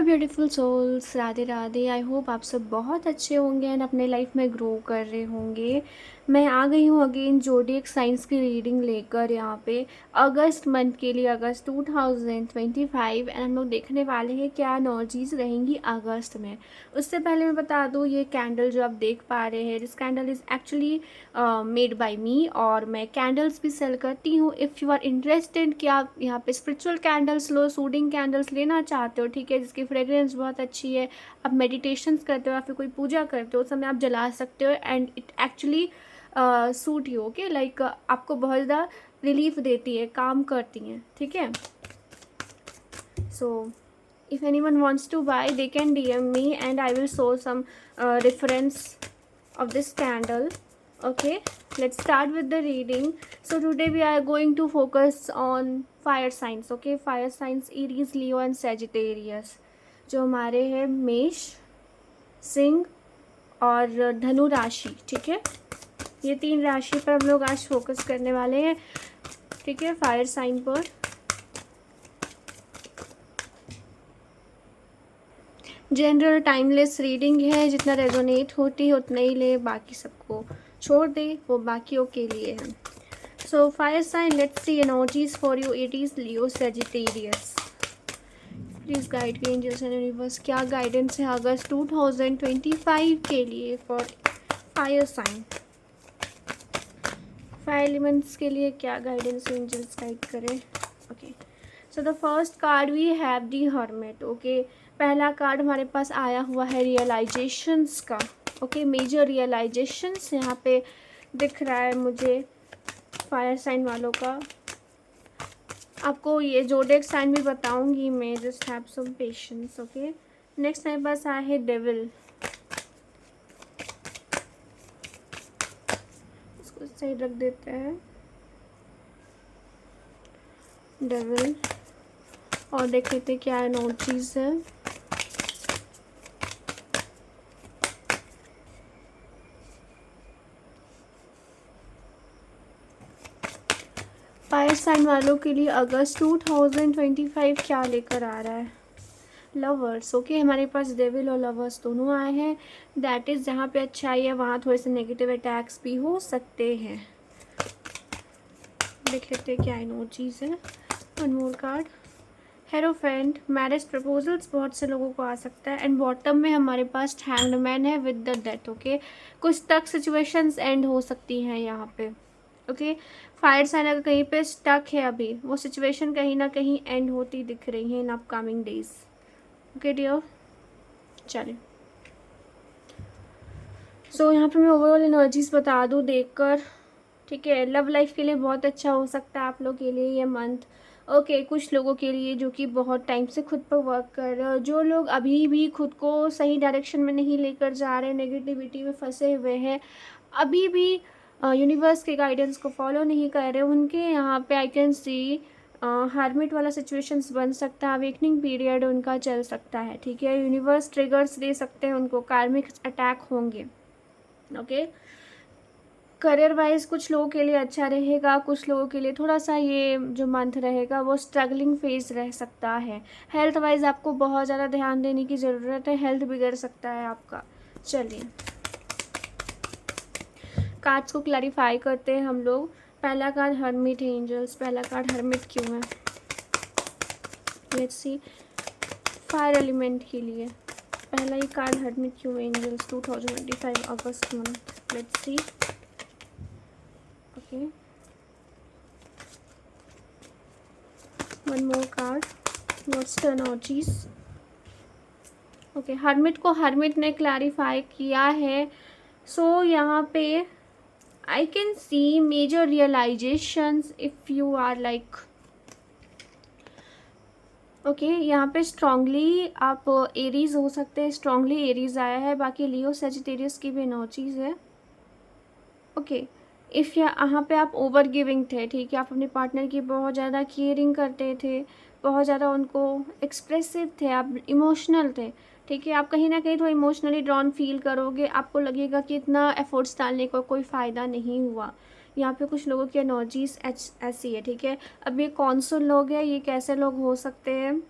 Hello beautiful souls, Radhe Radhe. I hope आप सब बहुत अच्छे होंगे एंड अपने लाइफ में ग्रो कर रहे होंगे। मैं आ गई हूँ अगेन जोडिएक साइंस की रीडिंग लेकर यहाँ पे अगस्त मंथ के लिए, अगस्त 2025। एंड हम लोग देखने वाले हैं क्या एनर्जीज रहेंगी अगस्त में। उससे पहले मैं बता दूँ, ये कैंडल जो आप देख पा रहे हैं, this candle is actually made by me और मैं कैंडल्स भी सेल करती हूँ। इफ़ यू आर इंटरेस्टेड कि आप यहाँ पे स्पिरिचुअल कैंडल्स लो, सूडिंग कैंडल्स लेना चाहते हो, ठीक है, जिसकी फ्रेग्रेंस बहुत अच्छी है, आप मेडिटेशंस करते हो या फिर कोई पूजा करते हो, उस समय आप जला सकते हो and it actually suit you. Okay, like आपको बहुत ज़्यादा रिलीफ देती है, काम करती हैं, ठीक है। सो if anyone wants to buy, they can DM me and I will show some reference of this candle. Okay, let's start with the reading. So today we are going to focus on fire signs. Okay, fire signs Aries, Leo and Sagittarius, जो हमारे हैं मेष, सिंह और धनु राशि। ठीक है, ये तीन राशि पर हम लोग आज फोकस करने वाले हैं, ठीक है, फायर साइन पर। जनरल टाइमलेस रीडिंग है, जितना रेजोनेट होती है उतना ही ले, बाकी सबको छोड़ दे, वो बाकियों के लिए है। So fire sign, let's see energies for you Aries, Leo, Sagittarius. Please guide के एंजल्स एंड यूनिवर्स, क्या गाइडेंस है अगस्त 2025 के लिए for fire sign. Fire elements के लिए क्या गाइडेंस एंजल्स गाइड करें। Okay, so the first card we have the hermit. Okay, पहला कार्ड हमारे पास आया हुआ है रियलाइजेशंस का। ओके, मेजर रियलाइजेशंस यहाँ पे दिख रहा है मुझे फायर साइन वालों का। आपको ये जोडिएक साइन भी बताऊंगी मैं, just have some patience. Okay, next मेरे पास आया है डेविल। इसको सही रख देते हैं, डेविल, और देख लेते क्या एनर्जीज है। फायर साइन वालों के लिए अगस्त 2025 क्या लेकर आ रहा है। लवर्स। ओके, हमारे पास डेविल और लवर्स दोनों आए हैं। दैट इज़ जहाँ पे अच्छाई है वहाँ थोड़े से नेगेटिव अटैक्स भी हो सकते हैं। देख लेते हैं क्या एनर्जीज है। One more card, hierophant. Marriage proposals बहुत से लोगों को आ सकता है एंड बॉटम में हमारे पास हैंग्ड मैन है विद द डेथ। ओके, कुछ तक सिचुएशंस एंड हो सकती हैं यहाँ पे। ओके, फायर साइन अगर कहीं पे स्टक है अभी, वो सिचुएशन कहीं ना कहीं एंड होती दिख रही है in upcoming days. Okay dear, चलिए। सो यहाँ पे मैं ओवरऑल एनर्जीज बता दूँ देखकर, ठीक है। लव लाइफ के लिए बहुत अच्छा हो सकता है आप लोग के लिए ये मंथ। ओके, कुछ लोगों के लिए जो कि बहुत टाइम से खुद पर वर्क कर रहे हो, जो लोग अभी भी खुद को सही डायरेक्शन में नहीं लेकर जा रहे, नेगेटिविटी में फंसे हुए हैं, अभी भी यूनिवर्स के गाइडेंस को फॉलो नहीं कर रहे, उनके यहाँ पे आई कैन सी हार्मिट वाला सिचुएशंस बन सकता है। अवेकनिंग पीरियड उनका चल सकता है, ठीक है। यूनिवर्स ट्रिगर्स दे सकते हैं उनको, कार्मिक अटैक होंगे। ओके, करियर वाइज कुछ लोगों के लिए अच्छा रहेगा, कुछ लोगों के लिए थोड़ा सा ये जो मंथ रहेगा वो स्ट्रगलिंग फेज रह सकता है। हेल्थ वाइज आपको बहुत ज़्यादा ध्यान देने की ज़रूरत है, हेल्थ बिगड़ सकता है आपका। चलिए, कार्ड्स को क्लैरिफाई करते हैं हम लोग। पहला कार्ड हर्मिट है एंजल्स, पहला कार्ड हर्मिट क्यों है, लेट्स सी। फायर एलिमेंट के लिए पहला ही कार्ड हर्मिट क्यों है एंजल्स 2025 अगस्त month, let's see. Okay, one more card, what's the energies. Okay, hermit को हर्मिट ने क्लैरिफाई किया है। सो यहाँ पे I can see major realizations if you are like okay, यहाँ पे स्ट्रांगली आप एरीज हो सकते हैं, स्ट्रांगली एरीज आया है। बाकी लियो सेजिटेरियस की भी एनर्जीज है। ओके, इफ़ यहाँ पे आप ओवर गिविंग थे, ठीक है, आप अपने पार्टनर की बहुत ज़्यादा केयरिंग करते थे, बहुत ज़्यादा उनको एक्सप्रेसिव थे, आप इमोशनल थे, ठीक है। आप कहीं ना कहीं थोड़ा इमोशनली ड्रॉन फील करोगे, आपको लगेगा कि इतना एफर्ट्स डालने का कोई फ़ायदा नहीं हुआ। यहाँ पे कुछ लोगों की एनर्जीज ऐसी है, ठीक है। अब ये कौन से लोग हैं, ये कैसे लोग हो सकते हैं,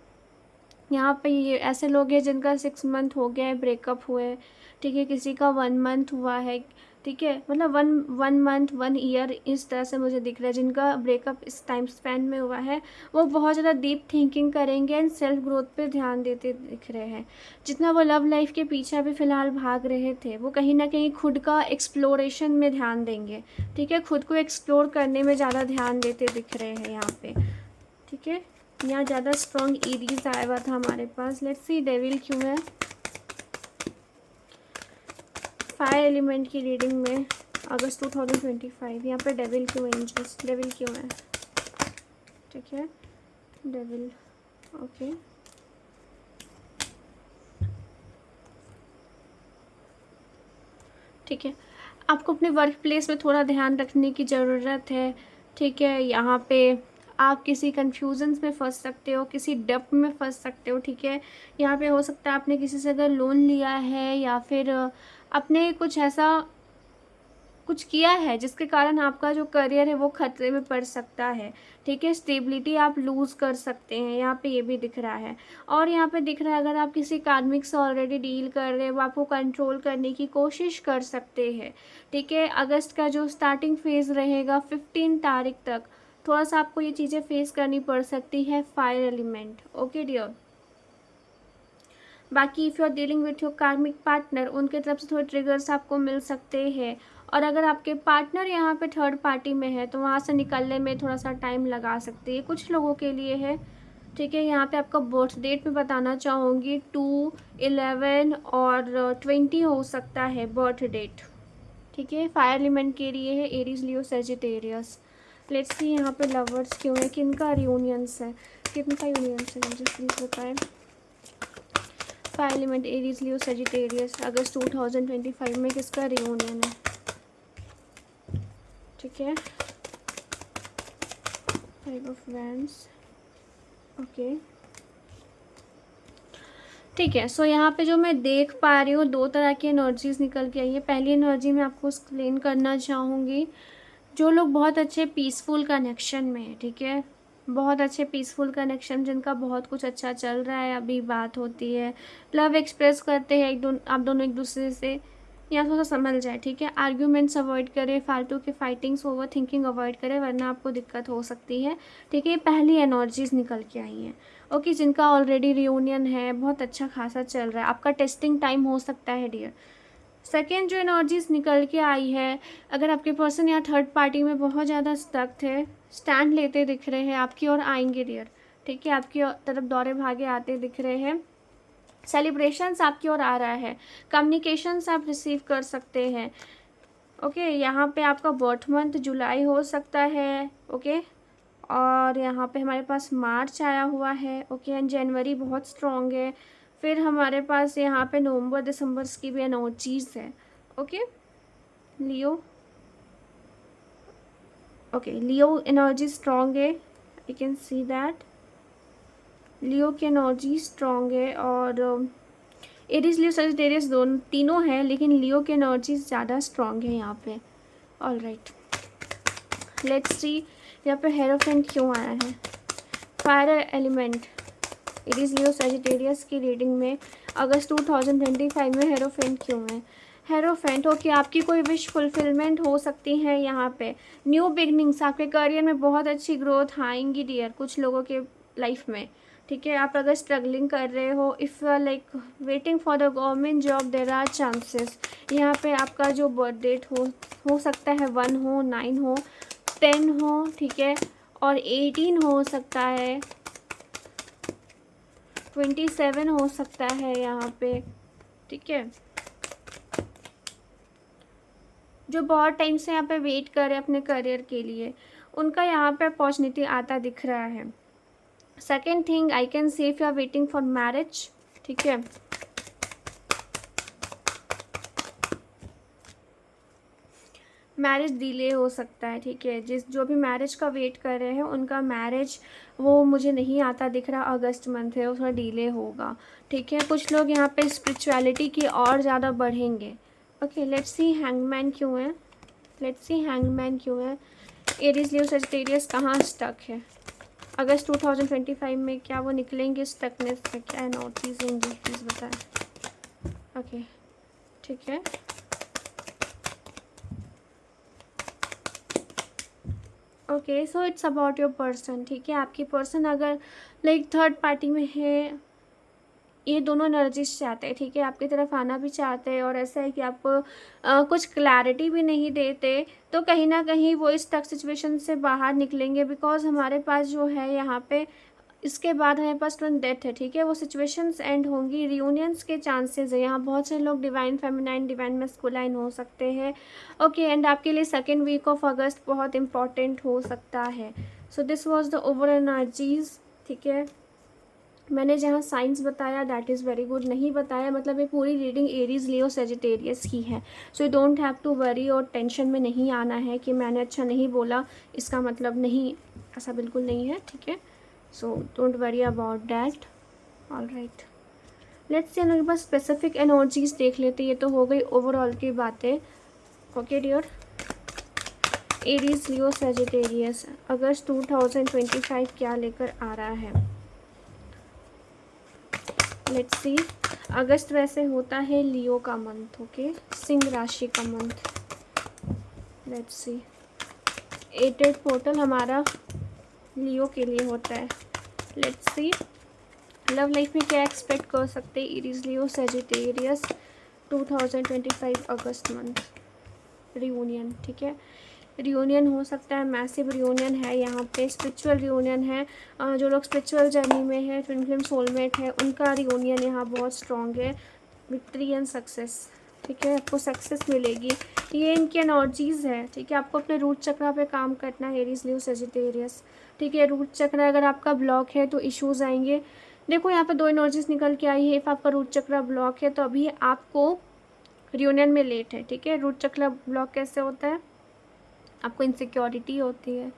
यहाँ पे ये ऐसे लोग हैं जिनका 6 मंथ हो गया है ब्रेकअप हुए, ठीक है, किसी का 1 मंथ हुआ है, ठीक है, मतलब वन मंथ 1 ईयर इस तरह से मुझे दिख रहा है जिनका ब्रेकअप इस टाइम स्पैन में हुआ है। वो बहुत ज़्यादा डीप थिंकिंग करेंगे एंड सेल्फ ग्रोथ पे ध्यान देते दिख रहे हैं। जितना वो लव लाइफ के पीछे अभी फ़िलहाल भाग रहे थे, वो कहीं ना कहीं खुद का एक्सप्लोरेशन में ध्यान देंगे, ठीक है, खुद को एक्सप्लोर करने में ज़्यादा ध्यान देते दिख रहे हैं यहाँ पे, ठीक है। यहाँ ज़्यादा स्ट्रॉन्ग एरीज आया हुआ था हमारे पास। लेट्स सी डेविल क्यों है फायर एलिमेंट की रीडिंग में अगस्त 2025। यहाँ पे डेविल क्यों है, एंजल्स डेविल क्यों है, ठीक है, डेविल, ओके। ठीक है, आपको अपने वर्क प्लेस में थोड़ा ध्यान रखने की ज़रूरत है, ठीक है। यहाँ पे आप किसी कन्फ्यूजन्स में फंस सकते हो, किसी डप में फंस सकते हो, ठीक है। यहाँ पे हो सकता है आपने किसी से अगर लोन लिया है या फिर आपने कुछ ऐसा कुछ किया है जिसके कारण आपका जो करियर है वो खतरे में पड़ सकता है, ठीक है। स्टेबिलिटी आप लूज़ कर सकते हैं, यहाँ पे ये भी दिख रहा है। और यहाँ पे दिख रहा है अगर आप किसी कार्मिक से ऑलरेडी डील कर रहे हैं वो आपको कंट्रोल करने की कोशिश कर सकते हैं, ठीक है। अगस्त का जो स्टार्टिंग फेज़ रहेगा 15 तारीख तक थोड़ा सा आपको ये चीज़ें फेस करनी पड़ सकती है, फायर एलिमेंट, ओके डियर। बाकी if you are dealing with your karmic partner, उनके तरफ से थोड़े ट्रिगर्स आपको मिल सकते हैं। और अगर आपके पार्टनर यहाँ पे थर्ड पार्टी में है तो वहाँ से निकलने में थोड़ा सा टाइम लगा सकती है, कुछ लोगों के लिए है, ठीक है। यहाँ पे आपका बर्थ डेट में बताना चाहूँगी 2, 11 और 20 हो सकता है बर्थ डेट, ठीक है। फायर एलिमेंट के लिए है Aries, Leo, Sagittarius. Let's see यहाँ पे लवर्स क्यों है, किनका रियूनियंस है, किनका यूनियंस है, मुझे प्लीज़ बताएं। Fire element Aries, Leo, Sagittarius अगस्त 2025 में किसका रियूनियन है, ठीक है। 5 ऑफ वैंड्स, ओके, ठीक है। सो यहाँ पे जो मैं देख पा रही हूँ 2 तरह की एनर्जीज निकल के आई है। पहली एनर्जी मैं आपको एक्सप्लेन करना चाहूँगी, जो लोग बहुत अच्छे पीसफुल कनेक्शन में है, ठीक है, बहुत अच्छे पीसफुल कनेक्शन जिनका बहुत कुछ अच्छा चल रहा है, अभी बात होती है, लव एक्सप्रेस करते हैं आप दोनों एक दूसरे से, यहाँ थोड़ा सा संभल जाए, ठीक है। आर्ग्यूमेंट्स अवॉइड करें, फालतू के फाइटिंग्स, ओवर थिंकिंग अवॉइड करें वरना आपको दिक्कत हो सकती है, ठीक है। ये पहली एनर्जीज निकल के आई हैं, ओके। जिनका ऑलरेडी रियूनियन है, बहुत अच्छा खासा चल रहा है, आपका टेस्टिंग टाइम हो सकता है डियर। सेकेंड जो एनर्जीज निकल के आई है, अगर आपके पर्सन यहाँ थर्ड पार्टी में बहुत ज़्यादा स्टक थे, स्टैंड लेते दिख रहे हैं, आपकी ओर आएंगे डियर, ठीक है, आपकी तरफ दौड़े भागे आते दिख रहे हैं, सेलिब्रेशंस आपकी ओर आ रहा है, कम्युनिकेशंस आप रिसीव कर सकते हैं, ओके। यहाँ पे आपका बर्थ मंथ जुलाई हो सकता है, ओके। और यहाँ पे हमारे पास मार्च आया हुआ है, ओके, एंड जनवरी बहुत स्ट्रॉन्ग है। फिर हमारे पास यहाँ पे नवंबर दिसंबर की भी एनर्जीज है, ओके। लियो, ओके, लियो एनर्जी स्ट्रॉन्ग है, आई कैन सी दैट लियो की एनर्जी स्ट्रॉन्ग है। और एरीज, लियो, सजिटेरियस दोनों तीनों हैं लेकिन लियो की एनर्जी ज़्यादा स्ट्रॉन्ग है यहाँ पे। ऑल राइट, लेट्स सी यहाँ पे हेरोफेंट क्यों आया है, fire element Aries, Leo, Sagittarius की रीडिंग में अगस्त 2025 में हेरोफेंट क्यों है। हेरोफेंट, ओके, आपकी कोई विश फुलफिलमेंट हो सकती है यहाँ पे, न्यू बिगनिंग्स, आपके करियर में बहुत अच्छी ग्रोथ आएंगी डियर कुछ लोगों के लाइफ में, ठीक है। आप अगर स्ट्रगलिंग कर रहे हो, if you are like waiting for the government job, there are chances. यहाँ पे आपका जो बर्थ डेट हो सकता है 1 हो, 9 हो, 10 हो, ठीक है, और 18 हो सकता है, 27 हो सकता है यहाँ पे, ठीक है। जो बहुत टाइम से यहाँ पे वेट कर रहे हैं अपने करियर के लिए, उनका यहाँ पे अपॉर्चुनिटी आता दिख रहा है। Second thing I can say if you are waiting for marriage, ठीक है, मैरिज डिले हो सकता है, ठीक है। जो भी मैरिज का वेट कर रहे हैं उनका मैरिज वो मुझे नहीं आता दिख रहा, अगस्त मंथ है, वो थोड़ा डिले होगा, ठीक है। कुछ लोग यहाँ पे स्पिरिचुअलिटी की और ज़्यादा बढ़ेंगे, ओके। लेट्स सी हैंगमैन क्यों है, लेट्स सी हैंगमैन क्यों है, एरीज, लियो, सजिटेरियस कहाँ स्टक है, अगस्त 2025 में क्या वो निकलेंगे स्टकनेस से? क्या एनर्जीज होंगी प्लीज़ बताएं। ओके ठीक है, okay so it's about your person. ठीक है, आपकी पर्सन अगर लाइक थर्ड पार्टी में है, ये दोनों एनर्जीज चाहते हैं, ठीक है, आपकी तरफ आना भी चाहते हैं, और ऐसा है कि आपको कुछ क्लैरिटी भी नहीं देते, तो कहीं ना कहीं वो इस टफ सिचुएशन से बाहर निकलेंगे। बिकॉज हमारे पास जो है यहाँ पे, इसके बाद हमारे पास तुरंत डेथ है, ठीक है, वो सिचुएशंस एंड होंगी, रियूनियंस के चांसेस है। यहाँ बहुत से लोग डिवाइन फेमिनाइन, डिवाइन मैस्कुलाइन हो सकते हैं। ओके, एंड आपके लिए सेकेंड वीक ऑफ अगस्त बहुत इंपॉर्टेंट हो सकता है। So this was the overall energies. ठीक है, मैंने जहाँ साइंस बताया दैट इज़ वेरी गुड, नहीं बताया मतलब ये पूरी रीडिंग एरीज लियो सेजिटेरियस की है। So you don't have to worry, और टेंशन में नहीं आना है कि मैंने अच्छा नहीं बोला इसका मतलब नहीं, ऐसा बिल्कुल नहीं है। ठीक है, so don't worry about that. All right, let's see अगर बस स्पेसिफिक एनर्जीज देख लेते। ये तो हो गई ओवरऑल की बातें। Okay dear, Aries Leo Sagittarius अगस्त 2025 क्या लेकर आ रहा है? Let's see. अगस्त वैसे होता है लियो का मंथ, ओके, सिंह राशि का मंथ। लेट्स सी, एटेड पोर्टल हमारा लियो के लिए होता है। लेट्स सी, लव लाइफ में क्या एक्सपेक्ट कर सकते हैं एरीज लियो सेजिटेरियस 2025 अगस्त मंथ? रियूनियन, ठीक है, रियूनियन हो सकता है, मैसिव रियूनियन है यहाँ पे, स्पिरिचुअल रियूनियन है। जो लोग स्पिरिचुअल जर्नी में है, ट्विन फ्लेम सोलमेट है, उनका रियूनियन यहाँ बहुत स्ट्रॉन्ग है। विक्ट्री एंड सक्सेस, ठीक है, आपको सक्सेस मिलेगी, ये इनकी एनर्जीज है। ठीक है, आपको अपने रूट चक्रा पे काम करना है एरीज लियो सेजिटेरियस। ठीक है, रूट चक्रा अगर आपका ब्लॉक है तो इश्यूज आएंगे। देखो यहाँ पे दो एनर्जीज निकल के आई है। इफ आपका रूट चक्रा ब्लॉक है तो अभी आपको रियूनियन में लेट है। ठीक है, रूट चक्रा ब्लॉक कैसे होता है? आपको इनसिक्योरिटी होती है,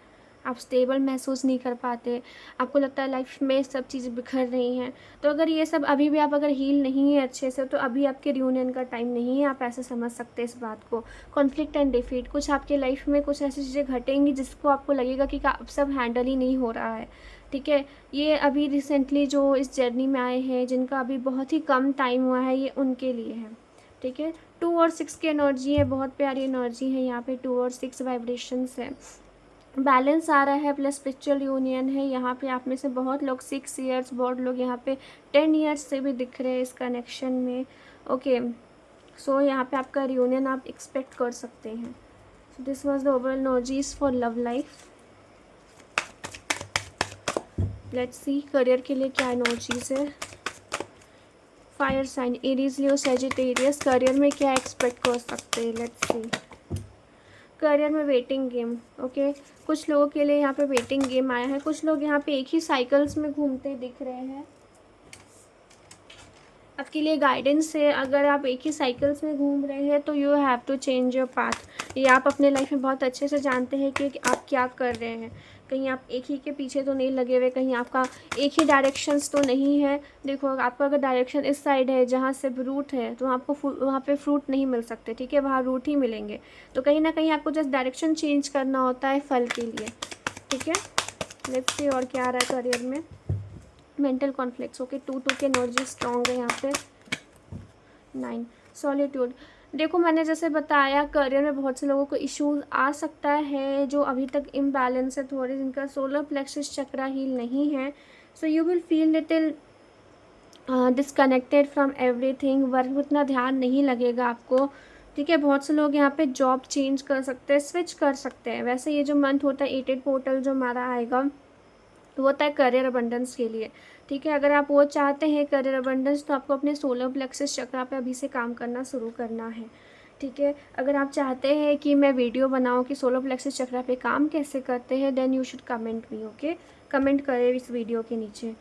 आप स्टेबल महसूस नहीं कर पाते, आपको लगता है लाइफ में सब चीज़ें बिखर रही हैं। तो अगर ये सब अभी भी आप अगर हील नहीं है अच्छे से, तो अभी आपके रियूनियन का टाइम नहीं है। आप ऐसे समझ सकते हैं इस बात को। कॉन्फ्लिक्ट एंड डिफीट, कुछ आपके लाइफ में कुछ ऐसी चीज़ें घटेंगी जिसको आपको लगेगा कि अब सब हैंडल ही नहीं हो रहा है। ठीक है, ये अभी रिसेंटली जो इस जर्नी में आए हैं, जिनका अभी बहुत ही कम टाइम हुआ है, ये उनके लिए है। ठीक है, 2 और 6 की एनर्जी है, बहुत प्यारी एनर्जी है यहाँ पे। 2 और 6 वाइब्रेशंस है, बैलेंस आ रहा है, प्लस स्पिरिचुअल यूनियन है यहाँ पे। आप में से बहुत लोग 6 ईयर्स, बहुत लोग यहाँ पे 10 ईयर्स से भी दिख रहे हैं इस कनेक्शन में। ओके, सो यहाँ पे आपका रियूनियन आप एक्सपेक्ट कर सकते हैं। So this was the overall energies for love life. Let's see career के लिए क्या एनर्जीज है। Fire sign Aries Leo Sagittarius, career में क्या एक्सपेक्ट कर सकते हैं? लेट्स सी, करियर में वेटिंग गेम। ओके, कुछ लोगों के लिए यहाँ पे वेटिंग गेम आया है। कुछ लोग यहाँ पे एक ही साइकिल्स में घूमते दिख रहे हैं। आपके लिए गाइडेंस है, अगर आप एक ही साइकिल्स में घूम रहे हैं तो you have to change your path. ये आप अपने लाइफ में बहुत अच्छे से जानते हैं कि आप क्या कर रहे हैं। कहीं आप एक ही के पीछे तो नहीं लगे हुए, कहीं आपका एक ही डायरेक्शंस तो नहीं है। देखो, आपका अगर डायरेक्शन इस साइड है जहाँ से रूट है, तो आपको वहाँ पे फ्रूट नहीं मिल सकते। ठीक है, वहाँ रूट ही मिलेंगे। तो कहीं ना कहीं आपको जस्ट डायरेक्शन चेंज करना होता है फल के लिए। ठीक है, लेट्स सी और क्या आ रहा है करियर में। मेंटल कॉन्फ्लिक्ट्स, ओके, 2 की एनर्जी स्ट्रॉन्ग है यहाँ पे। 9 सॉलिट्यूड, देखो मैंने जैसे बताया करियर में बहुत से लोगों को इश्यूज आ सकता है जो अभी तक इम्बैलेंस है थोड़े, जिनका सोलर प्लेक्सस चक्रा हील नहीं है। So you will feel little disconnected from everything, work में उतना ध्यान नहीं लगेगा आपको। ठीक है, बहुत से लोग यहाँ पे जॉब चेंज कर सकते हैं, स्विच कर सकते हैं। वैसे ये जो मंथ होता है, एटेड पोर्टल जो हमारा आएगा, तो होता है करियर अबंडेंस के लिए। ठीक है, अगर आप वो चाहते हैं करियर अबंडेंस, तो आपको अपने सोलर प्लेक्सस चक्रा पे अभी से काम करना शुरू करना है। ठीक है, अगर आप चाहते हैं कि मैं वीडियो बनाऊं कि सोलर प्लेक्सस चक्रा पे काम कैसे करते हैं, then you should comment me. Okay, comment करें इस वीडियो के नीचे।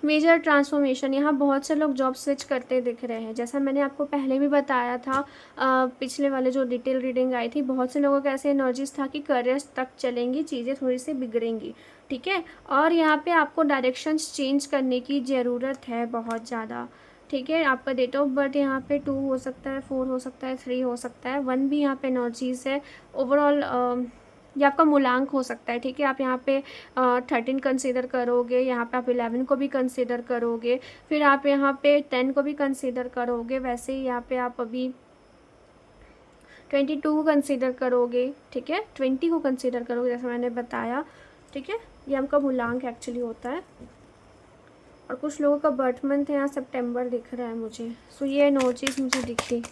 मेजर ट्रांसफॉर्मेशन, यहाँ बहुत से लोग जॉब स्विच करते दिख रहे हैं। जैसा मैंने आपको पहले भी बताया था, पिछले वाले जो डिटेल रीडिंग आई थी, बहुत से लोगों का ऐसे एनर्जीज था कि करियर तक चलेंगी, चीज़ें थोड़ी सी बिगड़ेंगी। ठीक है, और यहाँ पे आपको डायरेक्शंस चेंज करने की ज़रूरत है बहुत ज़्यादा। ठीक है, आपका डेट ऑफ बर्थ यहाँ पे 2 हो सकता है, 4 हो सकता है, 3 हो सकता है, 1 भी यहाँ पे एनर्जीज है। ओवरऑल ये आपका मूलांक हो सकता है, ठीक है। आप यहाँ पे 13 कंसीडर करोगे, यहाँ पे आप 11 को भी कंसीडर करोगे, फिर आप यहाँ पे 10 को भी कंसीडर करोगे, वैसे ही यहाँ पे आप अभी 22 को कंसीडर करोगे, ठीक है, 20 को कंसीडर करोगे जैसे मैंने बताया, ठीक है। ये आपका मूलांक एक्चुअली होता है। और कुछ लोगों का बर्थ मंथ है यहाँ सितंबर दिख रहा है मुझे, सो ये 9 चीज़ मुझे दिखी।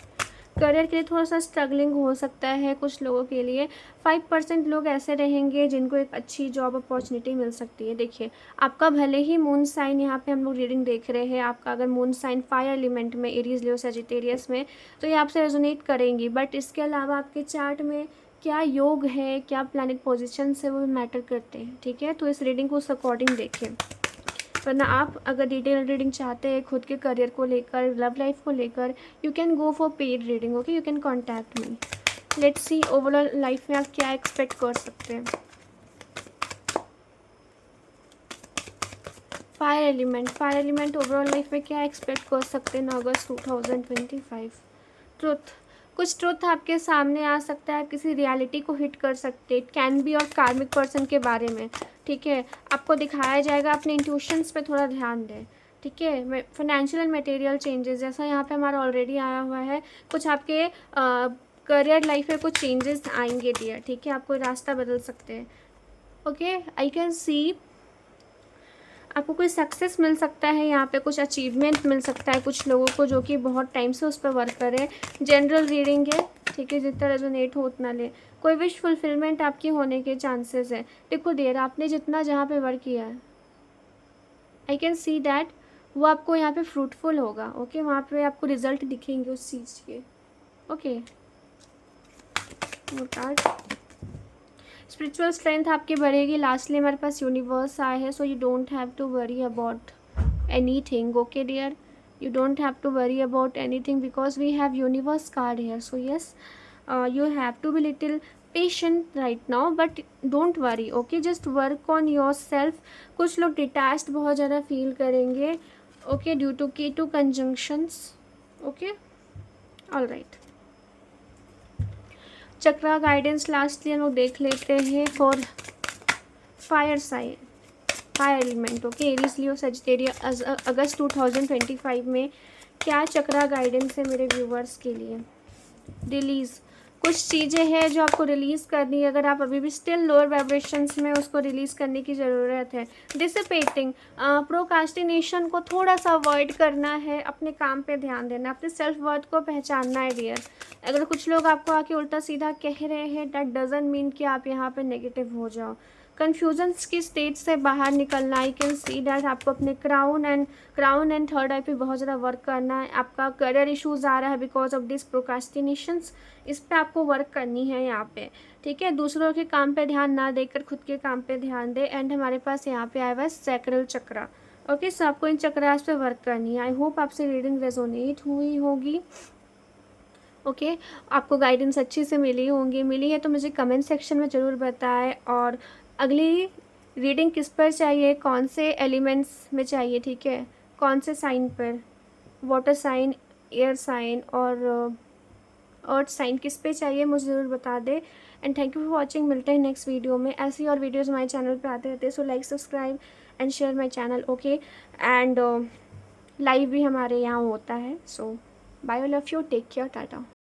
करियर के लिए थोड़ा सा स्ट्रगलिंग हो सकता है कुछ लोगों के लिए। 5% लोग ऐसे रहेंगे जिनको एक अच्छी जॉब अपॉर्चुनिटी मिल सकती है। देखिए, आपका भले ही मून साइन, यहाँ पे हम लोग रीडिंग देख रहे हैं, आपका अगर मून साइन फायर एलिमेंट में, एरीज, लियो, सजिटेरियस में, तो ये आपसे रेजोनेट करेंगी, बट इसके अलावा आपके चार्ट में क्या योग है, क्या प्लैनेट पोजिशन है, वो मैटर करते हैं, ठीक है। तो इस रीडिंग को उस अकॉर्डिंग देखें। वरना आप अगर डिटेल रीडिंग चाहते हैं खुद के करियर को लेकर, लव लाइफ को लेकर, you can go for paid reading, okay, you can contact me. Let's see overall life में आप क्या एक्सपेक्ट कर सकते हैं। फायर एलिमेंट ओवरऑल लाइफ में क्या एक्सपेक्ट कर सकते हैं अगस्त 2025। ट्रुथ, कुछ ट्रुथ आपके सामने आ सकता है, किसी रियलिटी को हिट कर सकते, इट कैन बी और कार्मिक पर्सन के बारे में, ठीक है। आपको दिखाया जाएगा, अपने इंट्यूशंस पे थोड़ा ध्यान दें, ठीक है। फाइनेंशियल एंड मटेरियल चेंजेस जैसा यहाँ पे हमारा ऑलरेडी आया हुआ है, कुछ आपके करियर लाइफ में कुछ चेंजेस आएंगे डियर, ठीक है। आप कोई रास्ता बदल सकते हैं, ओके। आई कैन सी आपको कोई सक्सेस मिल सकता है, यहाँ पे कुछ अचीवमेंट मिल सकता है कुछ लोगों को जो कि बहुत टाइम से उस पर वर्क करें। जनरल रीडिंग है, ठीक है, जितना रेजोनेट हो उतना ले। कोई विश फुलफिलमेंट आपकी होने के चांसेस है। देखो देर आपने जितना जहाँ पे वर्क किया है, आई कैन सी दैट वो आपको यहाँ पे फ्रूटफुल होगा, ओके। वहाँ पे आपको रिजल्ट दिखेंगे उस चीज़ के, ओके। स्पिरिचुअल स्ट्रेंथ आपकी बढ़ेगी। लास्टली हमारे पास यूनिवर्स आए हैं, so you don't have to worry about anything, okay dear, you don't have to worry about anything because we have universe card here. So yes, you have to be little patient right now, but don't worry, okay, just work on yourself. कुछ लोग detached बहुत ज़्यादा feel करेंगे, okay, due to Ketu conjunctions, okay, all right। Chakra guidance lastly हम लोग देख लेते हैं for fire sign, fire element, okay, Aries, Leo, Sagittarius, अगस्त 2025 में क्या चक्रा गाइडेंस है मेरे व्यूवर्स के लिए। रिलीज़, कुछ चीज़ें हैं जो आपको रिलीज़ करनी है, अगर आप अभी भी स्टिल लोअर वाइब्रेशंस में, उसको रिलीज़ करने की ज़रूरत है। डिसिपेटिंग, प्रोकास्टिनेशन को थोड़ा सा अवॉइड करना है, अपने काम पे ध्यान देना, अपने सेल्फ वर्थ को पहचानना है डियर। अगर कुछ लोग आपको आके उल्टा सीधा कह रहे हैं, दैट डजंट मीन कि आप यहाँ पे नेगेटिव हो जाओ। कन्फ्यूजन्स की स्टेज से बाहर निकलना, आई कैन सी डैट आपको अपने क्राउन एंड थर्ड आई पे बहुत ज़्यादा वर्क करना है। आपका करियर इश्यूज़ आ रहा है बिकॉज ऑफ दिस प्रोकास्टिनेशंस, इस पे आपको वर्क करनी है यहाँ पे, ठीक है। दूसरों के काम पे ध्यान ना देकर खुद के काम पे ध्यान दे। एंड हमारे पास यहाँ पे आया हुआ है सैक्रल चक्रा, ओके। सो आपको इन चक्रास पे वर्क करनी है। आई होप आपसे रीडिंग रेजोनेट हुई होगी, ओके। आपको गाइडेंस अच्छी से मिली है तो मुझे कमेंट सेक्शन में ज़रूर बताएं। और अगली रीडिंग किस पर चाहिए, कौन से एलिमेंट्स में चाहिए, ठीक है, कौन से साइन पर, वाटर साइन, एयर साइन और अर्थ साइन, किस पे चाहिए मुझे ज़रूर बता दें। And thank you for watching. मिलते हैं नेक्स्ट वीडियो में। ऐसी और वीडियोज़ हमारे चैनल पे आते रहते हैं, so like, subscribe and share my channel, okay. And live भी हमारे यहाँ होता है। So bye, love you, take care, Tata.